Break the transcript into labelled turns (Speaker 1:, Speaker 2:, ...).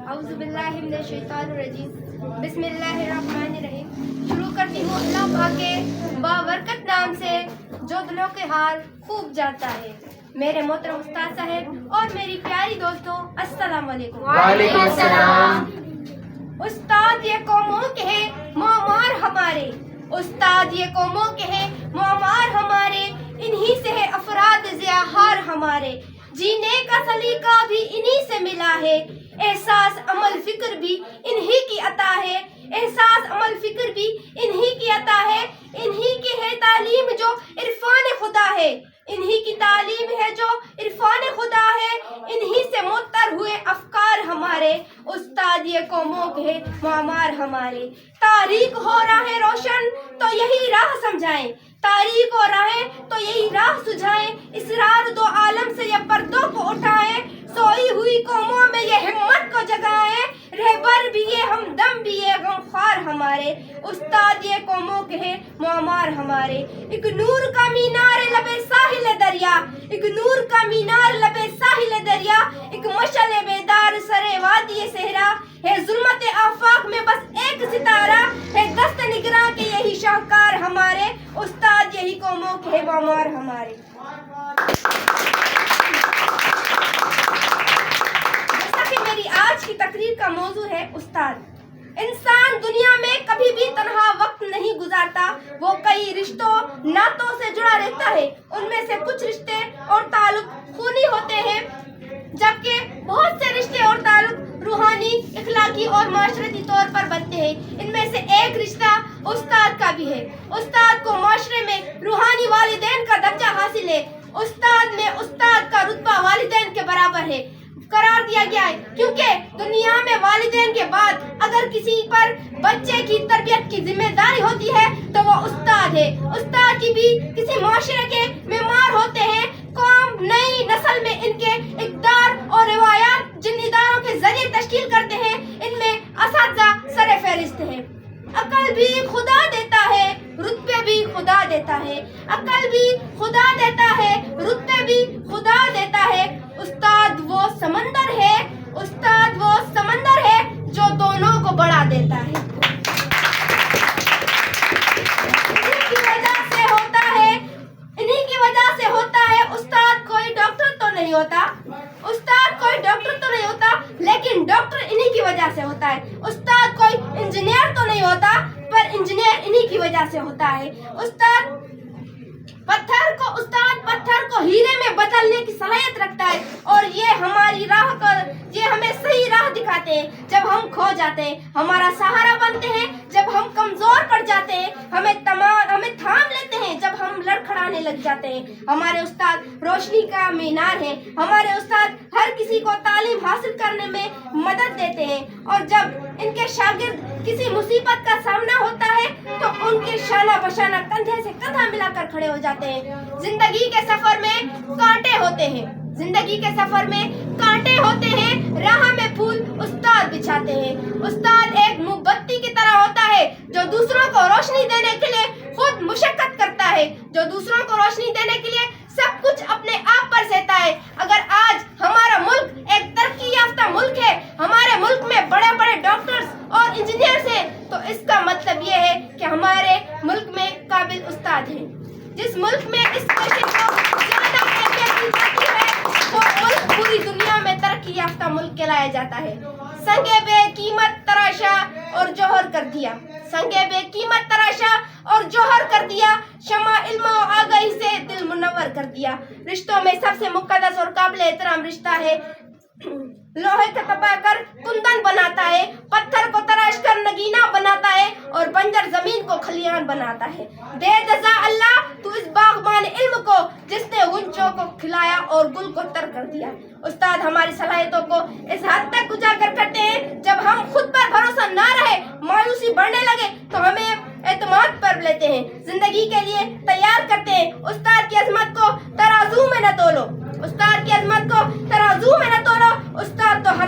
Speaker 1: اعوذ باللہ من الشیطان الرجیم بسم اللہ الرحمن الرحیم. شروع کرتی ہوں اللہ پاک کے بابرکت نام سے جو دلوں کے حال خوب جانتا ہے. میرے محترم استاد صاحب اور میری پیاری دوستوں السلام علیکم.
Speaker 2: وعلیکم السلام.
Speaker 1: استاد یہ قوموں کے ہیں معمار ہمارے، استاد یہ قوموں کے ہیں معمار ہمارے، انہی سے ہے افراد ضیاءہار ہمارے. جینے کا سلیقہ بھی انہی سے ملا ہے، احساس عمل فکر بھی انہی کی عطا ہے، احساس عمل فکر بھی انہی کی عطا ہے. انہی کی ہے تعلیم جو عرفان خدا ہے، انہی کی تعلیم ہے جو عرفان خدا ہے، انہی سے مطر ہوئے افکار ہمارے. استاد یہ قوموں کے معمار ہمارے. تاریخ ہو راہیں روشن تو یہی راہ سمجھائیں، تاریخ ہو راہیں تو یہی راہ سجھائیں. اسرار دو عالم سے یہ پردوں کو اٹھائیں، سوئی ہوئی قوموں میں یہ ہمت کو جگائیں. رہبر بھی یہ ہمدم بھی یہ غمخوار ہمارے. استاد یہ قوموں کے ہیں معمار ہمارے. ایک نور کا مینار لبے ساحل دریا، ایک نور کا مینار لبے ساحل دریا، ایک مشعل بیدار سرے وادی صحرا. ہے ظلمت آفاق میں بس ایک ستارہ، ہے دست نگراں کے یہی شاہکار ہمارے. استاد یہی قوموں کے ہیں معمار ہمارے. جیسا کہ میری آج کی تقریر کا موضوع ہے استاد. انسان دنیا میں کبھی بھی تنہا وقت نہیں گزارتا، وہ کئی رشتوں ناتوں سے جڑا رہتا ہے. ان میں سے کچھ رشتے اور تعلق خونی ہوتے ہیں، جبکہ بہت سے رشتے اور تعلق روحانی، اخلاقی اور معاشرتی طور پر بنتے ہیں. ان میں سے ایک رشتہ استاد کا بھی ہے. استاد کو معاشرے میں روحانی والدین کا درجہ حاصل ہے. استاد میں استاد کا رتبہ والدین کے برابر ہے قرار دیا گیا ہے، کیونکہ دنیا میں والدین کے بعد اگر کسی پر بچے کی تربیت کی ذمہ داری ہوتی ہے تو وہ استاد ہے. استاد کی بھی کسی معاشرے کے معمار ہوتے ہیں. قوم نئی نسل میں ان کے اقدار اور روایات جن اداروں کے ذریعے تشکیل کرتے ہیں، ان میں اساتذہ سر فہرست ہیں. عقل بھی خدا دیتا ہے، رتبے بھی خدا دیتا ہے. عقل بھی خدا دیتا ہے، رتبے بھی خدا دیتا ہے. استاد وہ سمندر ہے، استاد وہ سمندر ہے جو دونوں کو بڑھا دیتا ہے. انہی کی وجہ سے ہوتا ہے. استاد کوئی ڈاکٹر تو نہیں ہوتا، استاد کوئی ڈاکٹر تو نہیں ہوتا، لیکن ڈاکٹر انہی کی وجہ سے ہوتا ہے. استاد کوئی انجینئر تو نہیں ہوتا، پر انجینئر انہی کی وجہ سے ہوتا ہے. استاد پتھر کو ہیرے میں بدلنے کی صلاحیت رکھتا ہے، اور یہ ہماری راہ کو، یہ ہمیں صحیح راہ دکھاتے ہیں جب ہم کھو جاتے ہیں، ہمارا سہارا بنتے ہیں جب ہم کمزور پڑ جاتے ہیں، ہمیں تھام لیتے ہیں جب ہم لڑکھڑانے لگ جاتے ہیں. ہمارے استاد روشنی کا مینار ہے. ہمارے استاد ہر کسی کو تعلیم حاصل کرنے میں مدد دیتے ہیں، اور جب ان کے شاگرد کسی مصیبت کا سامنا ہوتا ہے تو ان کے شانہ بشانہ کندھے سے کندھا ملا کر کھڑے ہو جاتے ہیں. زندگی کے سفر میں کانٹے ہوتے ہیں، زندگی کے سفر میں کانٹے ہوتے ہیں، راہ میں پھول استاد بچھاتے ہیں. استاد ایک موم بتی کی طرح ہوتا ہے جو دوسروں کو روشنی دینے کے لیے خود مشقت کرتا ہے، جو دوسروں کو روشنی دینے کے لیے سب کچھ اپنے آپ پر سہتا ہے. اگر آج ہمارا ملک ایک ترقی یافتہ ملک ہے، ہمارے ملک میں بڑے بڑے ڈاکٹرز اور انجینئرز ہیں، تو اس کا مطلب یہ ہے کہ ہمارے ملک میں قابل استاد ہیں. جس ملک میں اس کوشش کو زیادہ اہمیت دی جاتی ہے وہ ملک پوری دنیا میں ترقی یافتہ ملک کہلایا جاتا ہے. سنگے بے قیمت تراشا اور جوہر کر دیا، سنگے بے قیمت تراشا اور جوہر کر دیا، شمع علم و آگاہی سے دل منور کر دیا. رشتوں میں سب سے مقدس اور قابل احترام رشتہ ہے. لوہے کو تپا کر کندن بناتا ہے، پتھر کو تراش کر نگینہ بناتا ہے، اور بنجر زمین کو کھلیان بناتا ہے. دے جزا اللہ تو اس باغبان علم کو جس نے غنچوں کو کھلایا اور گل کو تر کر دیا. استاد ہماری صلاحیتوں کو اس حد تک اجاگر کرتے ہیں جب ہم خود پر بھروسہ نہ رہے، مایوسی بڑھنے لگے تو ہمیں اعتماد پر لیتے ہیں، زندگی کے لیے تیار کرتے ہیں. استاد کی عظمت کو ترازو میں نہ تولو، استاد کی عظمت کو ترازو میں نہ تولو. استاد تو ہر